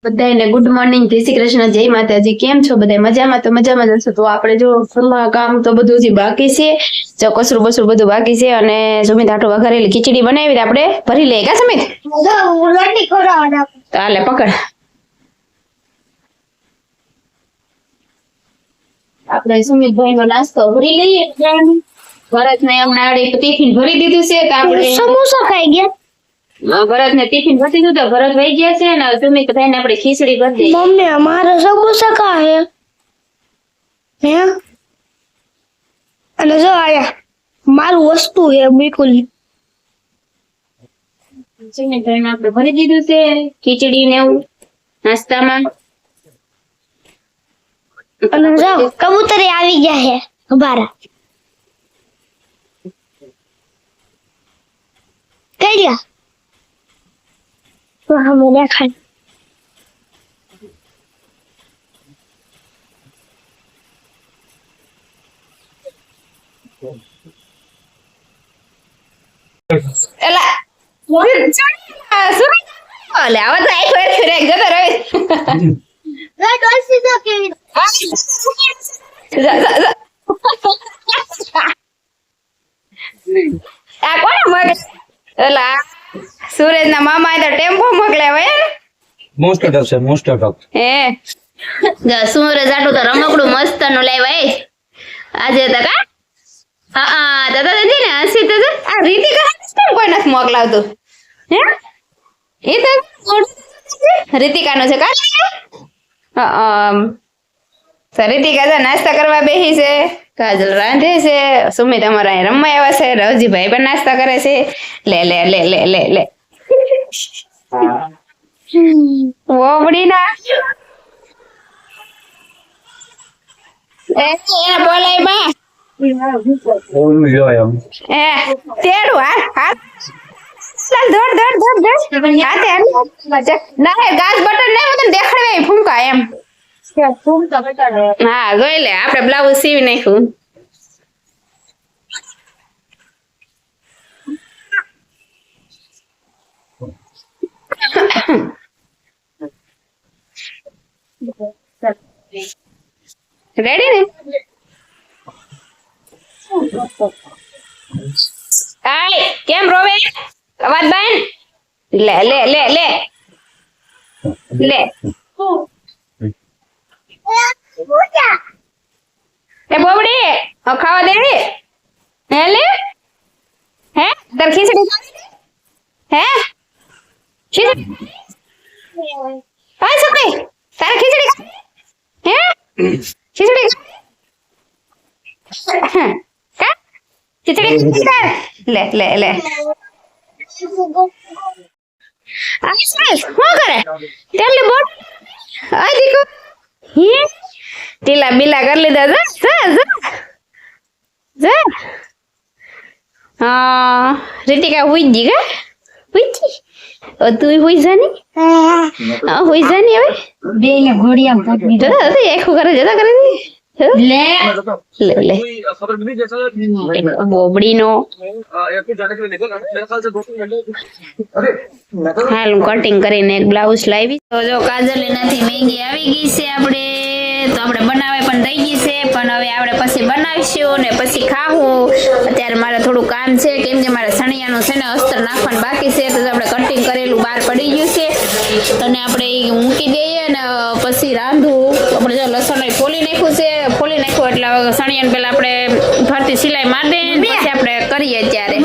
બધાને good morning, જય શ્રી કૃષ્ણ, જય માતાજી. કેમ છો બધા? મજામાં? તો મજામાં જ હશો. તો આપણે જો ઘરમાં કામ તો બધું હજી બાકી છે, જો કસરું બસરું બધું બાકી છે. અને સુમિત આટો વઘારેલી ખીચડી બનાવી આપણે ભરી લઈએ. કા સુમિત? તો હાલે પકડ. આપણે સુમિતભાઈ નો નાસ્તો ભરી લઈએ. ભરત ને હમણાં ટિફિન ભરી દીધું છે તો આપણે સમોસા ખાઈ ગયા. ભરત ને ટિફિન ભરી દીધું તો ભરત વહી ગયા છે ને સુમિત ભાઈ ને આપણે ખીચડી કરી દઈએ. मम्मी हमारा समोसा कहाँ है? हैं? અને જો આયા મારું વસ્તુ હે બિલકુલ. સુમિતભાઈ ને આપણે ભરી દીધું છે ખીચડી ને એવું નાસ્તામાં. અને જો કબૂતરે આવી ગયા હે અમારા. કઈ ગયા? તો હમે દેખાય. એલા સુમિત ઓલે આવા તો આઈ ફેર ફેર જતો રહે. રે ડોસી તો કેવી આ કોને મગ એલા સુરેજ ના મામા તો ટેમ્પો મોકલ્યા હોય મોસ્ટ ઓફ છે મોસ્ટ ઓફ હે સુરેજ આટલું તો રમકડું મસ્ત નું લાવ્યા આજે તો કા હા દાદા દાદી ને હસી તો આ રીતિ કેમ કોઈ નથી મોકલાવતું હે એ તો રીતિકા નું છે કા રીતિકા તો નાસ્તા કરવા બેસી છે, કાજલ રાંધે છે, સુમિત અમારા અહીં રમવા આવ્યા છે, રવજીભાઈ પણ નાસ્તા કરે છે. લે લે લે લે લે લે ઓબડી ના એને બોલાય બા એ તેડું હા ચાલ દોડ દોડ દોડ દોડ હાથે ના ગાસ બટન નહીં હોય દેખાડવે ફૂંકા એમ હા જોઈ લે આપણે બ્લાઉઝ સીવી નાખ્યું. રેડી ને આય કેમ રોવે અવાજ બાન લે લે લે લે લે એ બોબડી ખાવા દેવી હે લે હે તાર ખીચડી હે ખીચડી હા છોકરી તાર ખીચડી હે ખીચડી કા ખીચડી લે લે લે આ શું કરે તેલી બોટ આ દીકો હે ટીલા બિલા કરી લીધા જા જા હા રીતિકા હુઈ જી કા હુઈ જી તું હુઈ જાની હુઈ જાની હવે બે ને ઘોડિયા પોટની જતા એખો કરે જતા કરે લે લે લે બોબડી નો હાલ હું કટિંગ કરીને એક બ્લાઉઝ લાવી. તો જો કાજલ એનાથી મેંગી આવી ગઈ છે આપણે તો આપણે બનાવે પણ થઈ ગઈ છે પણ હવે આપણે પછી બનાવીશું ને પછી ખાવું. અત્યારે મારે થોડું કામ છે કેમ કે મારે સણિયાનું છે ને અસ્તર નાખવાનું બાકી છે તો આપણે કટિંગ કરેલું બહાર પડી ગયું છે અને આપણે મૂકી દઈએ ને પછી રાંધવું. આપણે જો લસણ ફોલી નાખ્યું છે, ફોલી નાખ્યું એટલે સણિયાને પેલા આપણે ફરતી સિલાઈ મારી દઈએ પછી આપણે કરીએ. અત્યારે